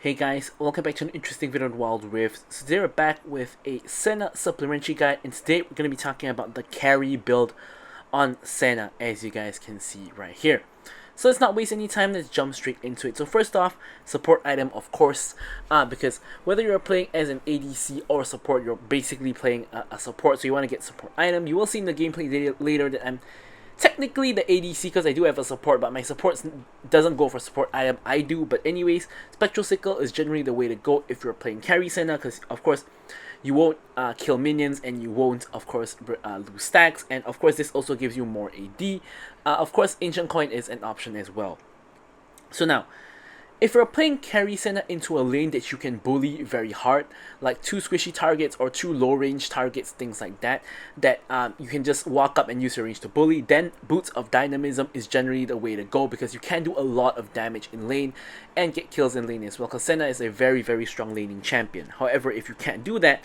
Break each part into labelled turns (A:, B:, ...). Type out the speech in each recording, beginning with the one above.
A: Hey guys, welcome back to an interesting video on Wild Rift. So today we're back with a Senna supplementary guide, and today we're going to be talking about the carry build on Senna, as you guys can see right here. So let's not waste any time, let's jump straight into it. So first off, support item of course, because whether you're playing as an ADC or support, you're basically playing a support, so you want to get support item. You will see in the gameplay later that I'm technically the ADC because I do have a support, but my support doesn't go for support item. I do, but anyways, Spectral Sickle is generally the way to go if you're playing carry Senna, because of course you won't kill minions and you won't of course lose stacks, and of course this also gives you more AD. Of course Ancient Coin is an option as well. So now, if you're playing carry Senna into a lane that you can bully very hard, like 2 squishy targets or 2 low range targets, things like that, you can just walk up and use your range to bully, then Boots of Dynamism is generally the way to go, because you can do a lot of damage in lane and get kills in lane as well, because Senna is a very strong laning champion. However, if you can't do that,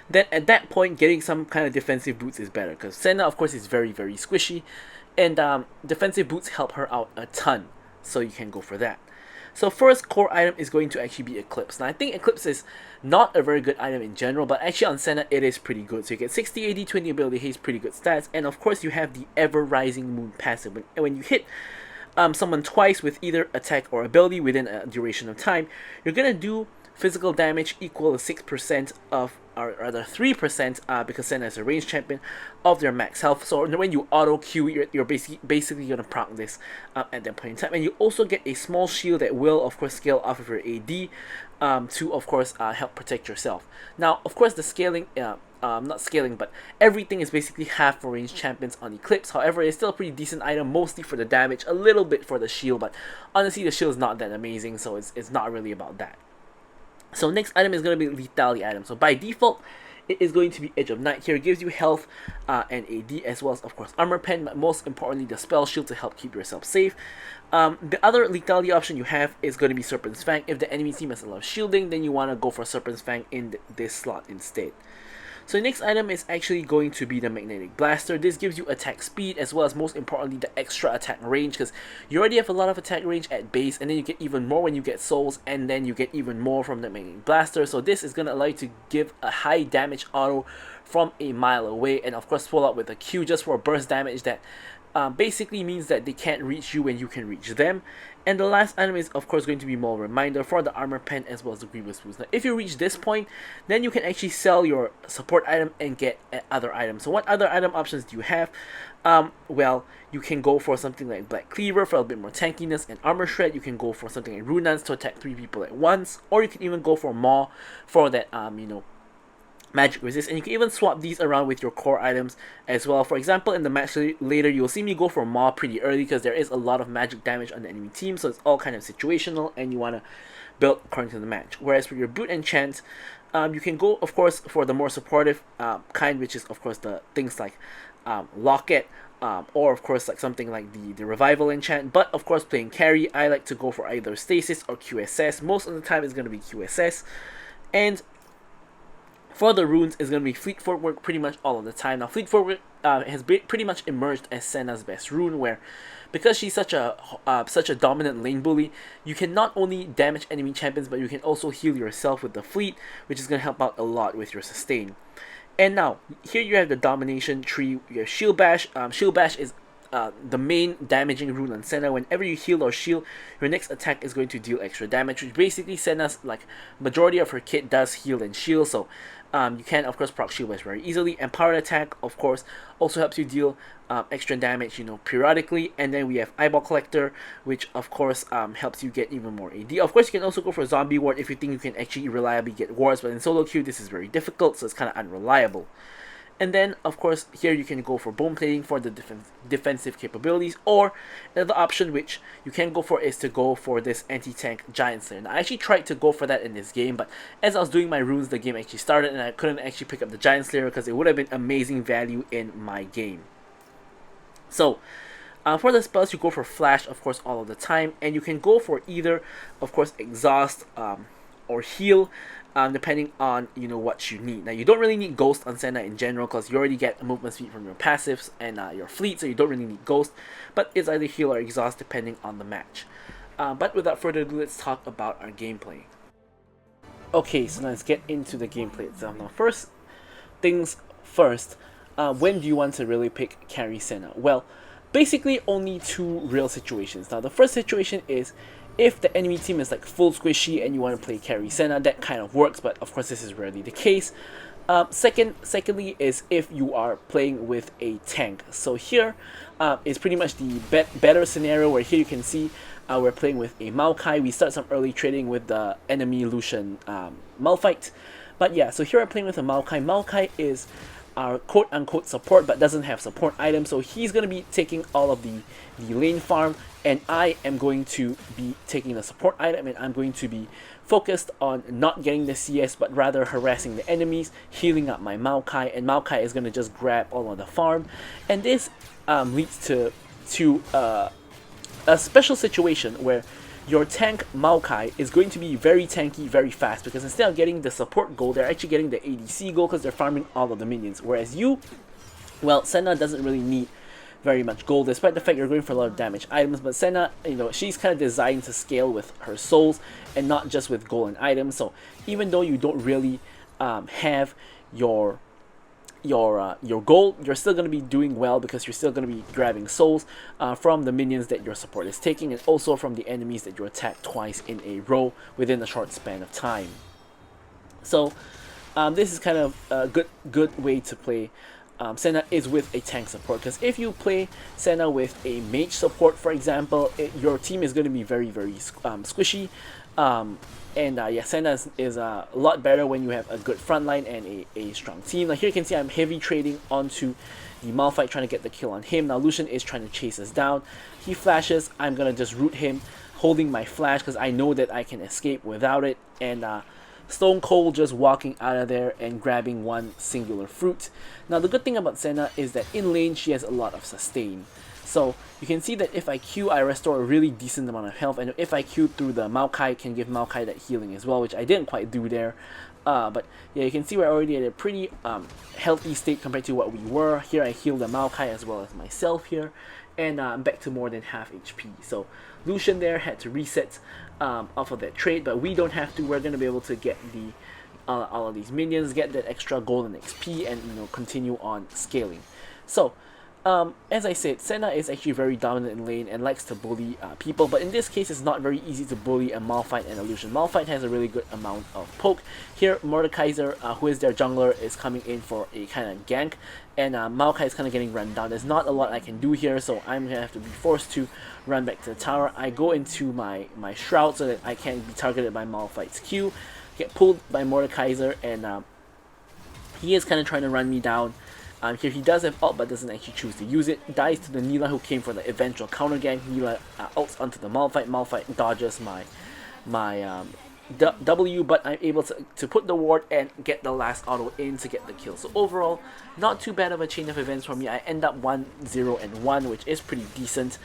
A: then at that point getting some kind of defensive boots is better, because Senna of course is very squishy, and defensive boots help her out a ton, so you can go for that. So first core item is going to actually be Eclipse. Now I think Eclipse is not a very good item in general, but actually on Senna it is pretty good. So you get 60 AD, 20 ability haste, pretty good stats, and of course you have the Ever Rising Moon passive. When you hit someone twice with either attack or ability within a duration of time, you're gonna do physical damage equal to 6% of, or rather 3%, because Senna is a range champion, of their max health. So when you auto Q, you're basically gonna proc this at that point in time, and you also get a small shield that will of course scale off of your AD to of course help protect yourself. Now of course the scaling, not scaling, but everything is basically half for range champions on Eclipse. However, it's still a pretty decent item, mostly for the damage, a little bit for the shield, but honestly the shield is not that amazing, so it's not really about that. So next item is going to be lethality item. So by default, it is going to be Edge of Night. Here it gives you health and AD, as well as of course armor pen, but most importantly the spell shield to help keep yourself safe. The other lethality option you have is going to be Serpent's Fang. If the enemy team has a lot of shielding, then you want to go for Serpent's Fang in this slot instead. So the next item is actually going to be the Magnetic Blaster. This gives you attack speed, as well as most importantly the extra attack range, because you already have a lot of attack range at base, and then you get even more when you get souls, and then you get even more from the Magnetic Blaster. So this is going to allow you to give a high damage auto from a mile away, and of course follow up with a Q just for burst damage that basically means that they can't reach you when you can reach them. And the last item is of course going to be more reminder for the armor pen as well as the grievous boost. Now if you reach this point, then you can actually sell your support item and get other items. So what other item options do you have? Well, you can go for something like Black Cleaver for a bit more tankiness and armor shred. You can go for something like Runans to attack 3 people at once, or you can even go for Maw for that magic resist, and you can even swap these around with your core items as well. For example, in the match later, you'll see me go for Maw pretty early because there is a lot of magic damage on the enemy team, so it's all kind of situational and you want to build according to the match. Whereas for your boot enchant, you can go of course for the more supportive kind, which is of course the things like Locket, or of course like something like the revival enchant. But of course playing carry, I like to go for either stasis or QSS. Most of the time it's going to be QSS, and for the runes is going to be Fleet Footwork pretty much all of the time. Now Fleet Footwork has pretty much emerged as Senna's best rune, where because she's such a dominant lane bully, you can not only damage enemy champions, but you can also heal yourself with the fleet, which is going to help out a lot with your sustain. And now here you have the domination tree. You have Shield Bash. Shield Bash is the main damaging rune on Senna. Whenever you heal or shield, your next attack is going to deal extra damage, which basically Senna's like majority of her kit does heal and shield, so you can of course proc Shield Bash very easily. And Powered Attack of course also helps you deal extra damage periodically. And then we have Eyeball Collector, which of course helps you get even more AD. Of course you can also go for Zombie Ward if you think you can actually reliably get wards, but in solo queue this is very difficult, so it's kind of unreliable. And then, of course, here you can go for Bone Plating for the defensive capabilities, or another option which you can go for is to go for this anti-tank Giant Slayer. Now, I actually tried to go for that in this game, but as I was doing my runes, the game actually started, and I couldn't actually pick up the Giant Slayer because it would have been amazing value in my game. So, for the spells, you go for Flash, of course, all of the time, and you can go for either, of course, Exhaust or Heal, depending on what you need. Now you don't really need Ghost on Senna in general because you already get movement speed from your passives and your fleet, so you don't really need Ghost, but it's either Heal or Exhaust depending on the match. But without further ado, let's talk about our gameplay. Okay, so now let's get into the gameplay itself. Now, first things first, when do you want to really pick carry Senna? Well, basically only two real situations. Now, the first situation is if the enemy team is like full squishy and you want to play carry Senna, that kind of works, but of course this is rarely the case. Secondly is if you are playing with a tank. So here is pretty much the better scenario where here you can see we're playing with a Maokai. We start some early trading with the enemy Lucian Malphite. But yeah, so here I'm playing with a Maokai. Maokai is our quote-unquote support but doesn't have support items, so he's going to be taking all of the lane farm, and I am going to be taking the support item, and I'm going to be focused on not getting the CS but rather harassing the enemies, healing up my Maokai, and Maokai is going to just grab all of the farm. And this leads to a special situation where your tank Maokai is going to be very tanky, very fast, because instead of getting the support gold, they're actually getting the ADC gold because they're farming all of the minions. Whereas you, well, Senna doesn't really need very much gold, despite the fact you're going for a lot of damage items. But Senna, you know, she's kind of designed to scale with her souls and not just with gold and items. So even though you don't really have your gold, you're still going to be doing well because you're still going to be grabbing souls from the minions that your support is taking, and also from the enemies that you attack twice in a row within a short span of time. So this is kind of a good way to play Senna is with a tank support, because if you play Senna with a mage support, for example, your team is going to be very squishy. Yeah, Senna is a lot better when you have a good front line and a strong team. Now here you can see I'm heavy trading onto the Malphite, trying to get the kill on him. Now Lucian is trying to chase us down. He flashes, I'm going to just root him, holding my flash because I know that I can escape without it. And Stone Cold just walking out of there and grabbing one singular fruit. Now the good thing about Senna is that in lane she has a lot of sustain. So you can see that if I Q, I restore a really decent amount of health, and if I Q through the Maokai, can give Maokai that healing as well, which I didn't quite do there. But yeah, you can see we're already at a pretty healthy state compared to what we were. Here I heal the Maokai as well as myself here, and I'm back to more than half HP. So Lucian there had to reset off of that trade, but we don't have to. We're going to be able to get the all of these minions, get that extra golden XP, and continue on scaling. So as I said, Senna is actually very dominant in lane and likes to bully people, but in this case it's not very easy to bully a Malphite and a Lucian. Malphite has a really good amount of poke. Here Mordekaiser, who is their jungler, is coming in for a kind of gank, and Maokai is kind of getting run down. There's not a lot I can do here, so I'm going to have to be forced to run back to the tower. I go into my shroud so that I can't be targeted by Malphite's Q, get pulled by Mordekaiser, and he is kind of trying to run me down. Here he does have ult but doesn't actually choose to use it. Dies to the Nila, who came for the eventual counter gank. Nila ults onto the Malphite. Malphite dodges my W, but I'm able to put the ward and get the last auto in to get the kill. So overall, not too bad of a chain of events for me. I end up 1-0-1, which is pretty decent.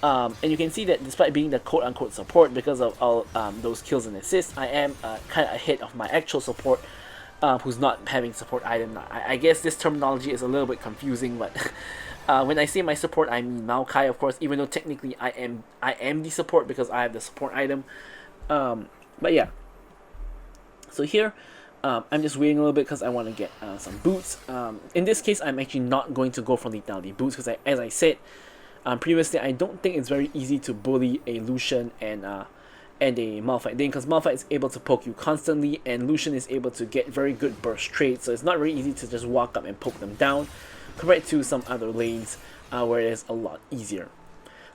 A: And you can see that despite being the quote-unquote support, because of all those kills and assists, I am kind of ahead of my actual support, who's not having support item. I guess this terminology is a little bit confusing, but when I say my support, I mean Maokai, of course, even though technically I am the support because I have the support item. But yeah, so here I'm just waiting a little bit because I want to get some boots. In this case, I'm actually not going to go for lethality boots because, as I said previously, I don't think it's very easy to bully a Lucian and a Malphite lane, because Malphite is able to poke you constantly and Lucian is able to get very good burst trades, so it's not very easy to just walk up and poke them down compared to some other lanes where it is a lot easier.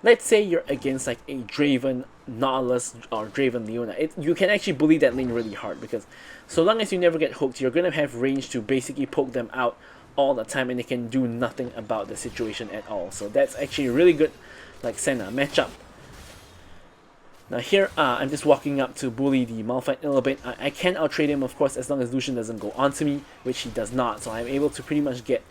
A: Let's say you're against like a Draven Nautilus or Draven Leona. You can actually bully that lane really hard, because so long as you never get hooked, you're going to have range to basically poke them out all the time and they can do nothing about the situation at all. So that's actually a really good like Senna matchup. Now here, I'm just walking up to bully the Malphite a little bit. I can outtrade him, of course, as long as Lucian doesn't go onto me, which he does not. So I'm able to pretty much get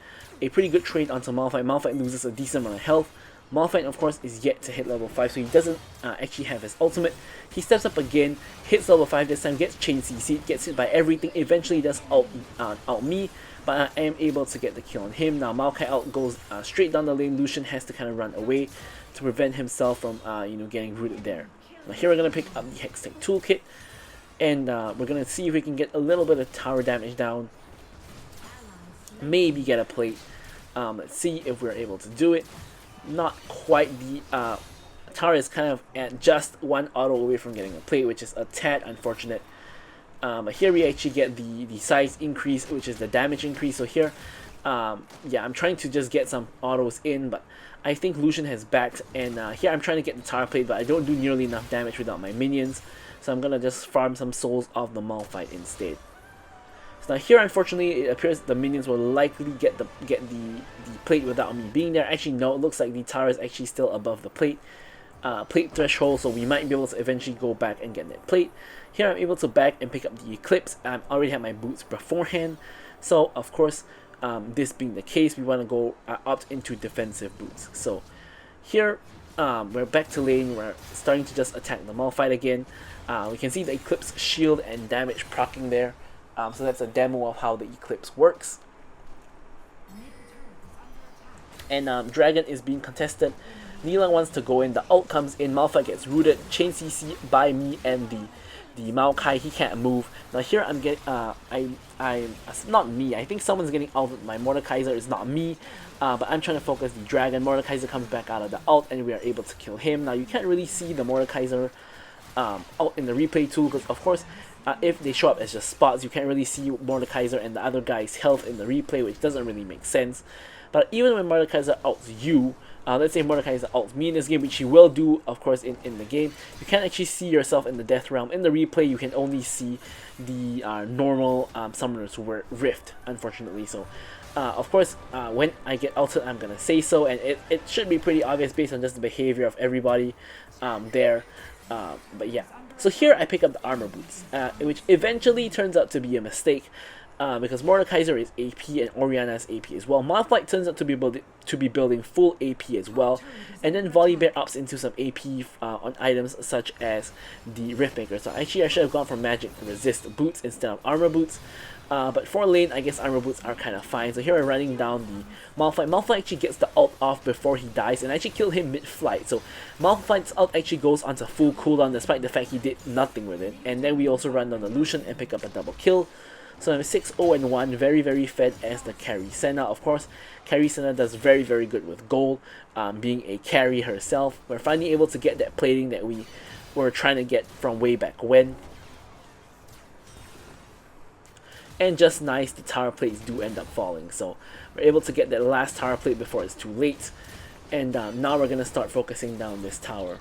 A: a pretty good trade onto Malphite. Malphite loses a decent amount of health. Malphite, of course, is yet to hit level 5, so he doesn't actually have his ultimate. He steps up again, hits level 5 this time, gets chain CC, gets hit by everything, eventually does out me, but I am able to get the kill on him. Now Maokai out goes straight down the lane. Lucian has to kind of run away to prevent himself from getting rooted there. Now here we're going to pick up the Hextech Toolkit. And we're gonna see if we can get a little bit of tower damage down. Maybe get a plate. Let's see if we're able to do it. Not quite. The tower is kind of at just one auto away from getting a plate, which is a tad unfortunate. But here we actually get the size increase, which is the damage increase. So here, yeah, I'm trying to just get some autos in, but I think Lucian has backed, and here I'm trying to get the tower plate, but I don't do nearly enough damage without my minions, so I'm gonna just farm some souls off the Malphite instead. So now here, unfortunately, it appears the minions will likely get the plate without me being there. Actually, no, it looks like the tower is actually still above the plate threshold, so we might be able to eventually go back and get that plate. Here I'm able to back and pick up the Eclipse. I already have my boots beforehand, so of course, this being the case, we want to go opt into defensive boots. So here we're back to lane. We're starting to just attack the Malphite again. We can see the Eclipse shield and damage proccing there. So that's a demo of how the Eclipse works. And Dragon is being contested. Neela wants to go in, the ult comes in, Malphite gets rooted, chain CC by me and the Maokai, he can't move. Now here I'm getting, it's not me, I think someone's getting ulted, my Mordekaiser is not me, but I'm trying to focus the Dragon. Mordekaiser comes back out of the ult and we are able to kill him. Now you can't really see the Mordekaiser ult in the replay tool, because of course, if they show up as just spots, you can't really see Mordekaiser and the other guy's health in the replay, which doesn't really make sense. But even when Mordekaiser ults you, let's say Mordekaiser ults me in this game, which he will do, of course, in the game, you can't actually see yourself in the Death Realm. In the replay, you can only see the normal Summoner's Rift, unfortunately. So, of course, when I get ulted, I'm going to say so, and it should be pretty obvious based on just the behavior of everybody there. But yeah, so here I pick up the armor boots, which eventually turns out to be a mistake. Because Mordekaiser is AP and Orianna is AP as well. Malphite turns out to be building full AP as well, and then Volibear ups into some AP on items such as the Riftmaker. So actually I should have gone for magic resist boots instead of armor boots. But for lane, I guess armor boots are kind of fine. So here I'm running down the Malphite. Malphite actually gets the ult off before he dies, and I actually killed him mid-flight. So Malphite's ult actually goes onto full cooldown despite the fact he did nothing with it. And then we also run down the Lucian and pick up a double kill. So I'm 6-0-1, very fed as the carry Senna. Of course, carry Senna does very good with gold, being a carry herself. We're finally able to get that plating that we were trying to get from way back when. And just nice, the tower plates do end up falling. So we're able to get that last tower plate before it's too late. And now we're going to start focusing down this tower.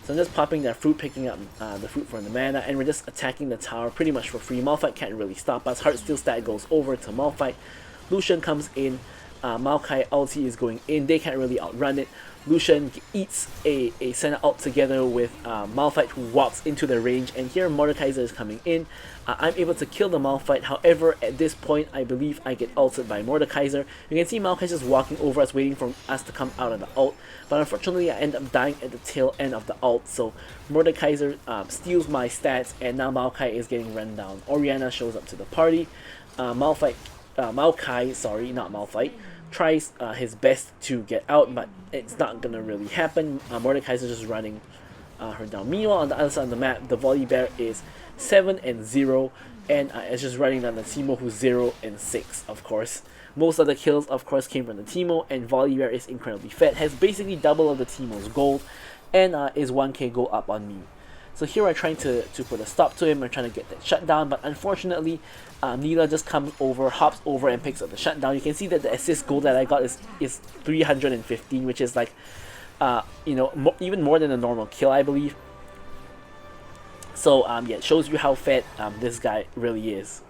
A: So I'm just popping that fruit, picking up the fruit for the mana, and we're just attacking the tower pretty much for free. Malphite can't really stop us. Heartsteel stat goes over to Malphite. Lucian comes in. Maokai ulti is going in. They can't really outrun it. Lucian eats a Senna ult together with Malphite, who walks into the range, and here Mordekaiser is coming in. I'm able to kill the Malphite. However, at this point, I believe I get ulted by Mordekaiser. You can see Malphite just walking over us, waiting for us to come out of the ult. But unfortunately, I end up dying at the tail end of the ult. So Mordekaiser steals my stats, and now Maokai is getting run down. Orianna shows up to the party. Maokai, sorry, not Malphite, tries his best to get out, but it's not gonna really happen. Mordekaiser just running her down. Meanwhile, on the other side of the map, the Volibear is 7-0, and it's just running down the Teemo, who's 0-6, of course. Most of the kills, of course, came from the Teemo, and Volibear is incredibly fed, has basically double of the Teemo's gold, and is 1k gold up on me. So here we're trying to put a stop to him. We're trying to get that shutdown, but unfortunately, Neela just comes over, hops over, and picks up the shutdown. You can see that the assist goal that I got is 315, which is like, you know, even more than a normal kill, I believe. So yeah, it shows you how fed this guy really is.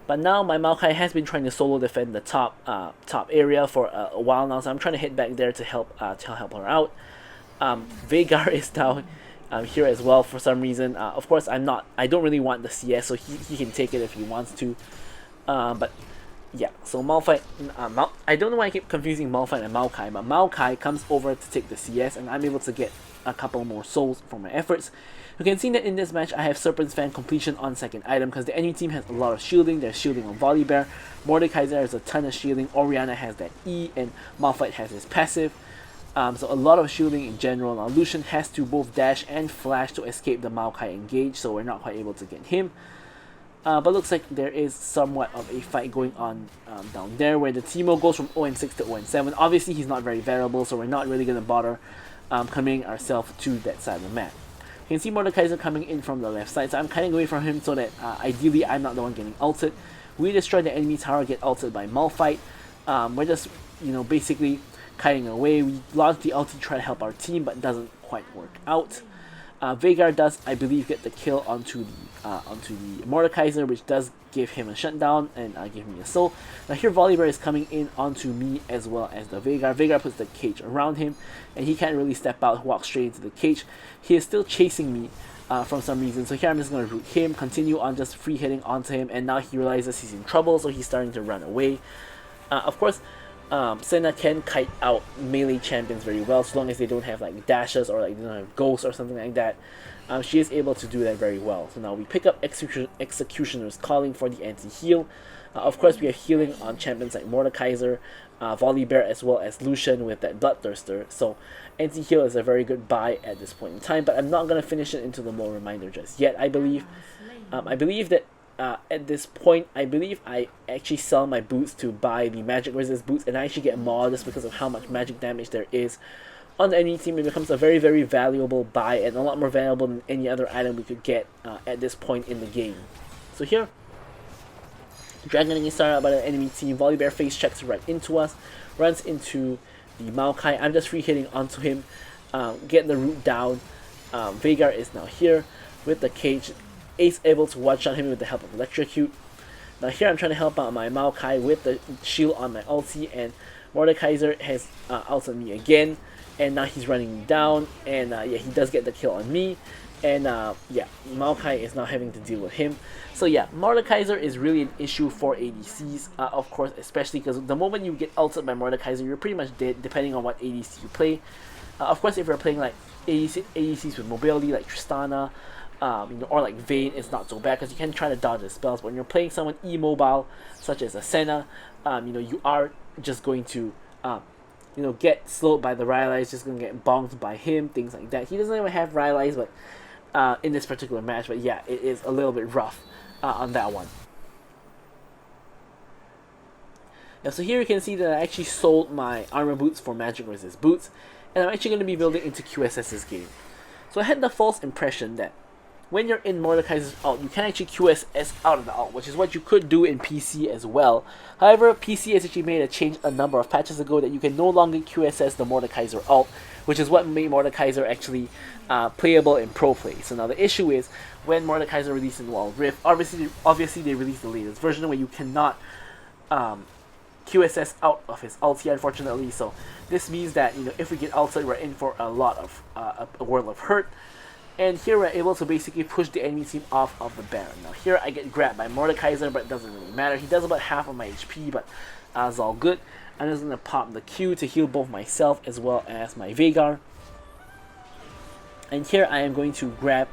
A: But now my Maokai has been trying to solo defend the top area for a while now, so I'm trying to hit back there to help her out. Veigar is down here as well for some reason. Of course, I don't really want the CS, so he can take it if he wants to. But yeah, so Malphite, I don't know why I keep confusing Malphite and Maokai, but Maokai comes over to take the CS, and I'm able to get a couple more souls for my efforts. You can see that in this match I have Serpent's Fan completion on second item because the enemy team has a lot of shielding. They're shielding on Volibear, Mordekaiser has a ton of shielding, Orianna has that E, and Malphite has his passive. So a lot of shielding in general. Now Lucian has to both dash and flash to escape the Maokai engage, so we're not quite able to get him. But looks like there is somewhat of a fight going on down there, where the Teemo goes from 0-6 to 0-7. Obviously he's not very variable, so we're not really going to bother committing ourselves to that side of the map. You can see Mordekaiser coming in from the left side, so I'm kind of going for him so that ideally I'm not the one getting ulted. We destroy the enemy tower, get ulted by Malphite. We're just, basically kiting away. We launch the ulti to try to help our team, but it doesn't quite work out. Veigar does, I believe, get the kill onto the Mordekaiser, which does give him a shutdown and give me a soul. Now here Volibear is coming in onto me as well as the Veigar. Veigar puts the cage around him, and he can't really step out, walk straight into the cage. He is still chasing me from some reason, so here I'm just going to root him, continue on just free hitting onto him, and now he realizes he's in trouble, so he's starting to run away. Of course, Senna can kite out melee champions very well, so long as they don't have like dashes or like they don't have ghosts or something like that. She is able to do that very well. So now we pick up Executioner's Calling for the anti-heal. Of course, we are healing on champions like Mordekaiser, Volibear, as well as Lucian with that Bloodthirster. So anti-heal is a very good buy at this point in time, but I'm not going to finish it into the More Reminder just yet, I believe. I believe that at this point, I actually sell my boots to buy the magic resist boots, and I actually get more just because of how much magic damage there is on the enemy team. It becomes a very, very valuable buy, and a lot more valuable than any other item we could get at this point in the game. So here, Dragoning is started out by the enemy team. Volibear face checks right into us, runs into the Maokai. I'm just free hitting onto him, get the root down. Veigar is now here with the cage. Ace able to one-shot him with the help of Electrocute. Now here I'm trying to help out my Maokai with the shield on my ulti, and Mordekaiser has ulted me again, and now he's running me down, and yeah, he does get the kill on me, and yeah, Maokai is now having to deal with him. So yeah, Mordekaiser is really an issue for ADCs, of course, especially because the moment you get ulted by Mordekaiser, you're pretty much dead, depending on what ADC you play. Of course, if you're playing like ADCs with mobility, like Tristana, or like Vayne, it's not so bad because you can try to dodge the spells. But when you're playing someone immobile, such as a Senna, you are just going to, get slowed by the Rylai's, just going to get bonked by him, things like that. He doesn't even have Rylai's, but in this particular match, but yeah, it is a little bit rough on that one. Yeah, so here you can see that I actually sold my armor boots for magic resist boots, and I'm actually going to be building into QSS this game. So I had the false impression that when you're in Mordekaiser's ult, you can actually QSS out of the ult, which is what you could do in PC as well. However, PC has actually made a change a number of patches ago that you can no longer QSS the Mordekaiser ult, which is what made Mordekaiser actually playable in pro play. So now the issue is, when Mordekaiser released in Wild Rift, obviously they released the latest version where you cannot QSS out of his ulti, unfortunately. So this means that if we get ulted, we're in for a lot of a world of hurt. And here we're able to basically push the enemy team off of the Baron. Now here I get grabbed by Mordekaiser, but it doesn't really matter. He does about half of my HP, but it's all good. I'm just going to pop the Q to heal both myself as well as my Veigar. And here I am going to grab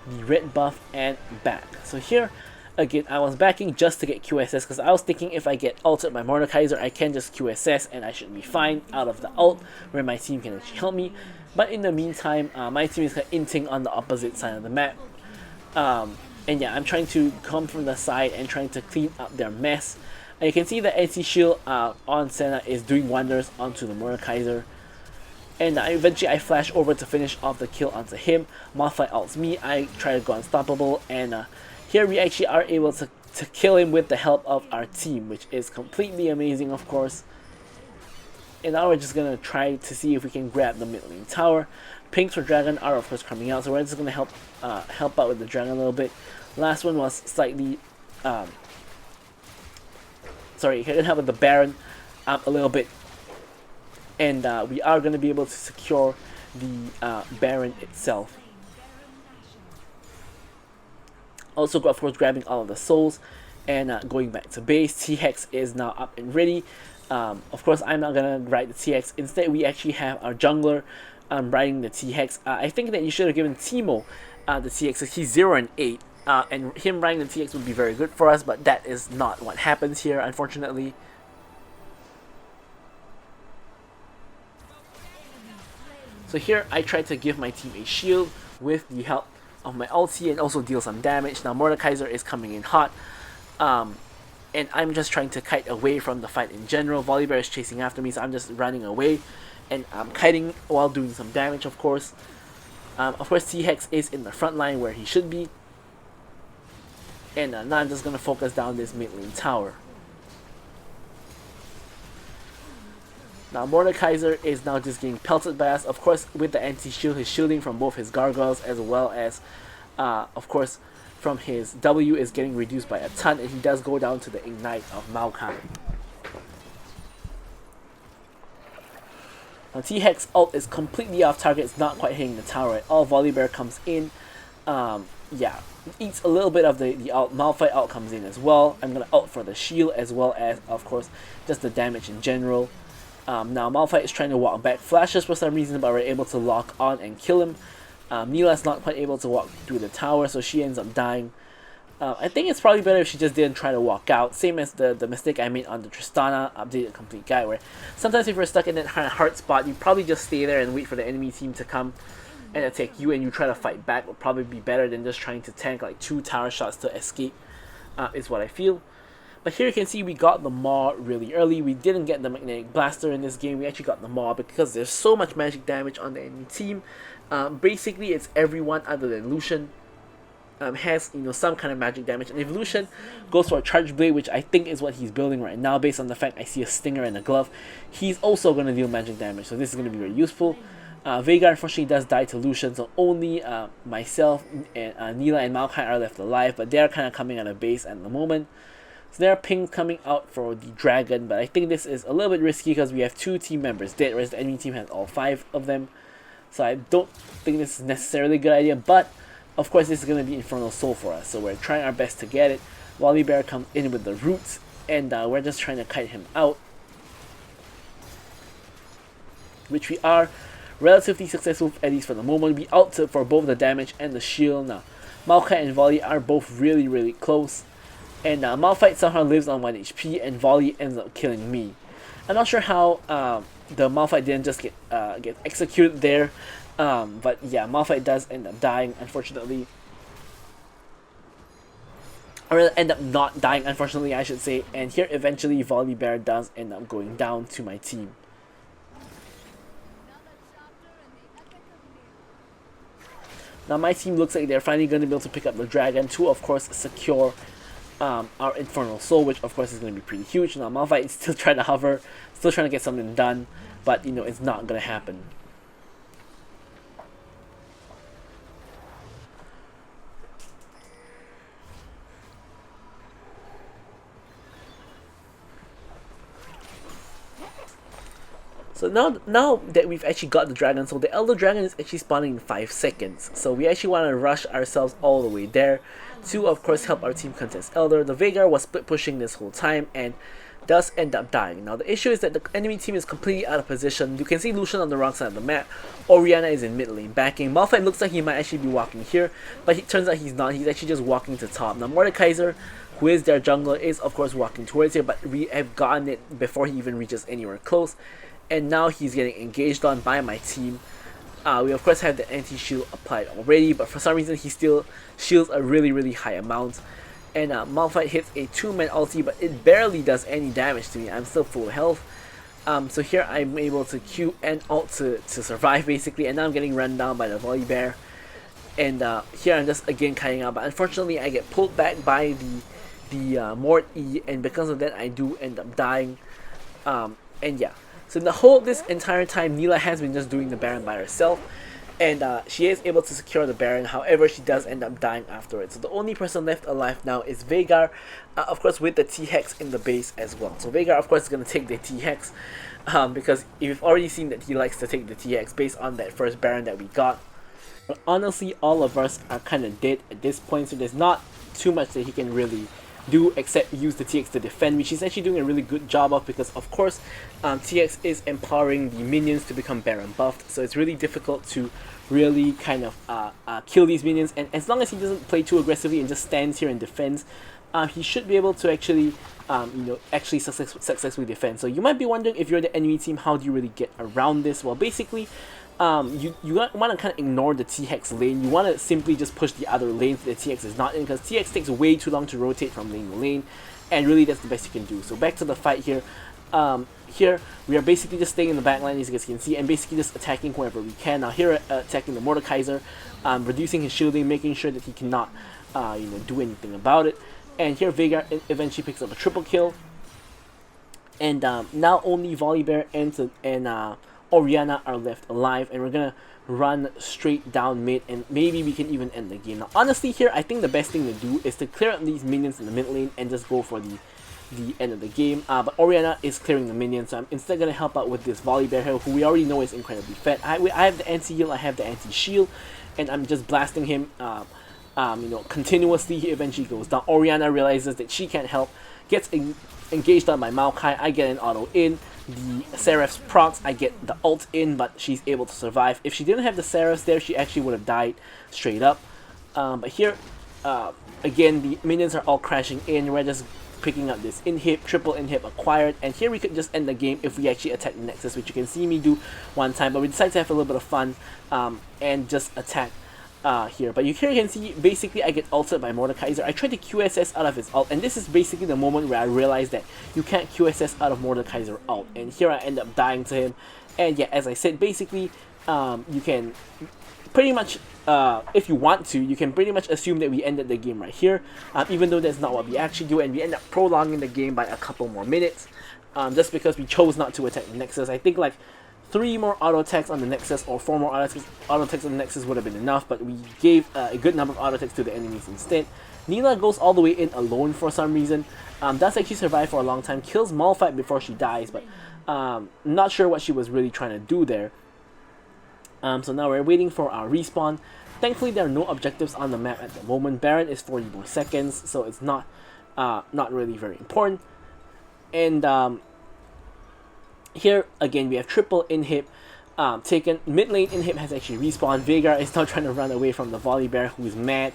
A: the red buff and back. So here, again, I was backing just to get QSS because I was thinking if I get ulted by Mordekaiser, I can just QSS and I should be fine out of the ult where my team can actually help me. But in the meantime, my team is kind of inting on the opposite side of the map. And yeah, I'm trying to come from the side and trying to clean up their mess. And you can see the anti-shield on Senna is doing wonders onto the Mordekaiser. And eventually I flash over to finish off the kill onto him. Malphite ults me, I try to go unstoppable, and here we actually are able to kill him with the help of our team, which is completely amazing, of course. And now we're just going to try to see if we can grab the mid lane tower. Pinks for Dragon are of course coming out, so we're just going to help out with the Dragon a little bit. Last one was slightly... sorry, going to help with the Baron a little bit. And we are going to be able to secure the Baron itself. Also, of course, grabbing all of the souls and going back to base. T-Hex is now up and ready. Of course, I'm not going to ride the T-Hex. Instead, we actually have our jungler riding the T-Hex. I think that you should have given Teemo the T-Hex. He's 0 and 8. And him riding the T-Hex would be very good for us, but that is not what happens here, unfortunately. So here I try to give my team a shield with the help of my ulti and also deal some damage. Now Mordekaiser is coming in hot, and I'm just trying to kite away from the fight in general. Volibear is chasing after me, so I'm just running away, and I'm kiting while doing some damage, of course. Of course, T-Hex is in the front line where he should be, and now I'm just going to focus down this mid lane tower. Now Mordekaiser is now just getting pelted by us. Of course, with the anti-shield, he's shielding from both his gargoyles as well as, of course, from his W is getting reduced by a ton, and he does go down to the ignite of Maokai. Now T-Hex ult is completely off target, it's not quite hitting the tower at all. Volibear comes in, yeah, eats a little bit of the ult. Malphite ult comes in as well. I'm gonna ult for the shield as well as, of course, just the damage in general. Now Malphite is trying to walk back, flashes for some reason, but we're able to lock on and kill him. Neela's not quite able to walk through the tower, so she ends up dying. I think it's probably better if she just didn't try to walk out. Same as the mistake I made on the Tristana updated complete guide, where sometimes if you're stuck in that hard spot, you probably just stay there and wait for the enemy team to come and attack you, and you try to fight back would probably be better than just trying to tank like 2 tower shots to escape, is what I feel. But here you can see we got the Maw really early. We didn't get the Magnetic Blaster in this game. We actually got the Maw because there's so much magic damage on the enemy team. Basically, it's everyone other than Lucian has, you know, some kind of magic damage. And if Lucian goes for a Charge Blade, which I think is what he's building right now, based on the fact I see a Stinger and a Glove, he's also going to deal magic damage. So this is going to be very useful. Veigar unfortunately does die to Lucian, so only myself and Neela and Maokai are left alive, but they're kind of coming out of base at the moment. So there are pings coming out for the dragon, but I think this is a little bit risky because we have 2 team members dead, whereas the enemy team has all 5 of them. So I don't think this is necessarily a good idea, but of course this is going to be Infernal Soul for us, so we're trying our best to get it. Volibear comes in with the roots, and we're just trying to kite him out, which we are relatively successful, at least for the moment. We ulted for both the damage and the shield. Now Maokai and Volley are both really close, and Malphite somehow lives on 1 HP, and Volley ends up killing me. I'm not sure how the Malphite didn't just get executed there, but yeah, Malphite does end up dying, unfortunately. Or end up not dying, unfortunately, I should say. And here, eventually, Volibear does end up going down to my team. Now my team looks like they're finally going to be able to pick up the dragon to, of course, secure our Infernal Soul, which of course is going to be pretty huge. Now Malphite is still trying to hover, still trying to get something done, but you know, it's not going to happen. So now that we've actually got the dragon, so the Elder Dragon is actually spawning in 5 seconds. So we actually want to rush ourselves all the way there to, of course, help our team contest Elder. The Veigar was split pushing this whole time and does end up dying. Now the issue is that the enemy team is completely out of position. You can see Lucian on the wrong side of the map. Orianna is in mid lane backing. Malphite looks like he might actually be walking here, but it turns out he's not. He's actually just walking to top. Now Mordekaiser, who is their jungler, is of course walking towards here, but we have gotten it before he even reaches anywhere close. And now he's getting engaged on by my team. We of course have the anti-shield applied already, but for some reason he still shields a really high amount. And Malphite hits a 2-man ulti, but it barely does any damage to me. I'm still full of health. So here I'm able to Q and ult to survive basically, and now I'm getting run down by the Volibear. And here I'm just again kiting out, but unfortunately I get pulled back by the Mort E, and because of that I do end up dying. And yeah. So this entire time, Neela has been just doing the Baron by herself, and she is able to secure the Baron. However, she does end up dying afterwards. So the only person left alive now is Veigar, of course with the T-Hex in the base as well. So Veigar of course is going to take the T-Hex, because you've already seen that he likes to take the T-Hex based on that first Baron that we got. But honestly, all of us are kind of dead at this point, so there's not too much that he can really do except use the TX to defend, which he's actually doing a really good job of, because of course TX is empowering the minions to become Baron buffed, so it's really difficult to really kind of kill these minions. And as long as he doesn't play too aggressively and just stands here and defends, he should be able to actually successfully defend. So you might be wondering, if you're the enemy team, how do you really get around this? Well, basically you want to kind of ignore the T-Hex lane. You want to simply just push the other lanes that the T-Hex is not in, because T-Hex takes way too long to rotate from lane to lane, and really that's the best you can do. So back to the fight here. Here we are basically just staying in the back line, as you guys can see, and basically just attacking whoever we can. Now here attacking the Mordekaiser, reducing his shielding, making sure that he cannot do anything about it. And here Veigar eventually picks up a triple kill. And now only Volibear and Orianna are left alive, and we're gonna run straight down mid, and maybe we can even end the game. Now honestly here, I think the best thing to do is to clear out these minions in the mid lane and just go for the end of the game. But Orianna is clearing the minions, so I'm instead gonna help out with this Volibear here, who we already know is incredibly fed. I have the anti-heal, I have the anti-shield, and I'm just blasting him continuously. He eventually goes down. Orianna realizes that she can't help, gets engaged on by Maokai. I get an auto in. The Seraph's procs, I get the ult in, but she's able to survive. If she didn't have the Seraphs there, she actually would have died straight up. But here, again, the minions are all crashing in. We're just picking up this inhib, triple inhib acquired, and here we could just end the game if we actually attack the Nexus, which you can see me do one time, but we decided to have a little bit of fun and just attack here. But here you can see, basically I get ulted by Mordekaiser. I tried to QSS out of his ult, and this is basically the moment where I realized that you can't QSS out of Mordekaiser ult, and here I end up dying to him. And yeah, as I said, basically you can pretty much, if you want to, you can pretty much assume that we ended the game right here, even though that's not what we actually do, and we end up prolonging the game by a couple more minutes, just because we chose not to attack the Nexus. I think like 3 more auto attacks on the Nexus or 4 more auto attacks on the Nexus would have been enough, but we gave a good number of auto attacks to the enemies instead. Nilah goes all the way in alone for some reason, does actually survive for a long time, kills Malphite before she dies, but not sure what she was really trying to do there. So now we're waiting for our respawn. Thankfully there are no objectives on the map at the moment. Baron is 40 more seconds, so it's not really very important. And here again we have triple inhib taken. Mid lane inhib has actually respawned. Veigar is now trying to run away from the Volibear, who is mad.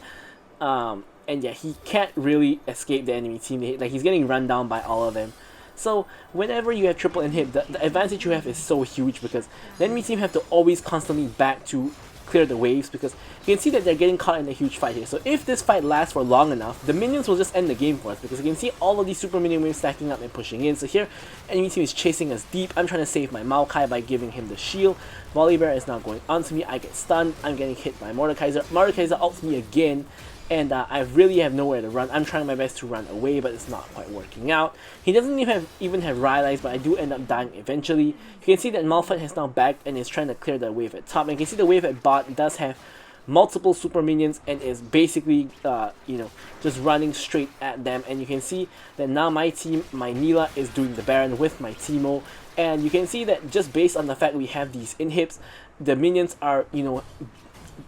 A: And yeah, he can't really escape the enemy team. Like, he's getting run down by all of them. So whenever you have triple inhib, the advantage you have is so huge, because the enemy team have to always constantly back to clear the waves, because you can see that they're getting caught in a huge fight here. So if this fight lasts for long enough, the minions will just end the game for us, because you can see all of these super minion waves stacking up and pushing in. So here, enemy team is chasing us deep. I'm trying to save my Maokai by giving him the shield. Volibear is now going onto me. I get stunned. I'm getting hit by Mordekaiser. Mordekaiser ults me again. And I really have nowhere to run. I'm trying my best to run away, but it's not quite working out. He doesn't even have Rylai's, but I do end up dying eventually. You can see that Malphite has now backed and is trying to clear the wave at top. And you can see the wave at bot does have multiple super minions and is basically, just running straight at them. And you can see that now my team, my Nilah, is doing the Baron with my Teemo. And you can see that just based on the fact we have these inhibs, the minions are,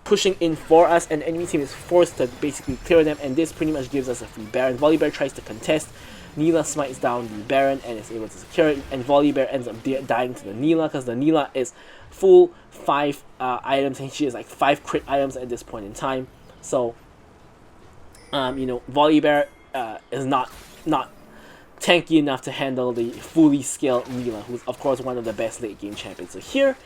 A: pushing in for us, and the enemy team is forced to basically clear them, and this pretty much gives us a free Baron. Volibear tries to contest. Nilah smites down the Baron and is able to secure it, and Volibear ends up dying to the Nilah, because the Nilah is full 5 items, and she has like 5 crit items at this point in time. So Volibear is not tanky enough to handle the fully scaled Nilah, who's of course one of the best late game champions. So here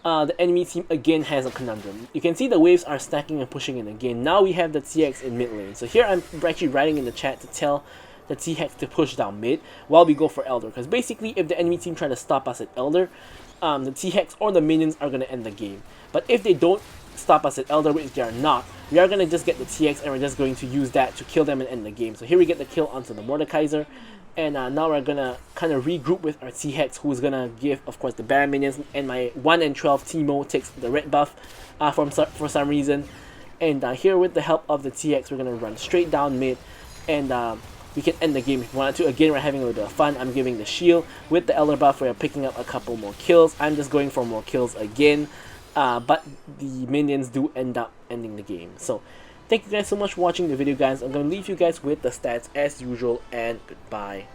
A: the enemy team again has a conundrum. You can see the waves are stacking and pushing in again. Now we have the TX in mid lane. So here I'm actually writing in the chat to tell the TX to push down mid while we go for Elder. Because basically if the enemy team try to stop us at Elder, the TX or the minions are going to end the game. But if they don't stop us at Elder, which they are not, we are going to just get the TX and we're just going to use that to kill them and end the game. So here we get the kill onto the Mordekaiser. And now we're gonna kind of regroup with our T-Hex, who's gonna give, of course, the Baron minions, and my 1 and 12 Teemo takes the red buff for some reason. And here, with the help of the T-Hex, we're gonna run straight down mid, and we can end the game if we wanted to. Again, we're having a little bit of fun. I'm giving the shield with the Elder buff. We're picking up a couple more kills. I'm just going for more kills again, but the minions do end up ending the game. So thank you guys so much for watching the video, guys. I'm going to leave you guys with the stats as usual, and goodbye.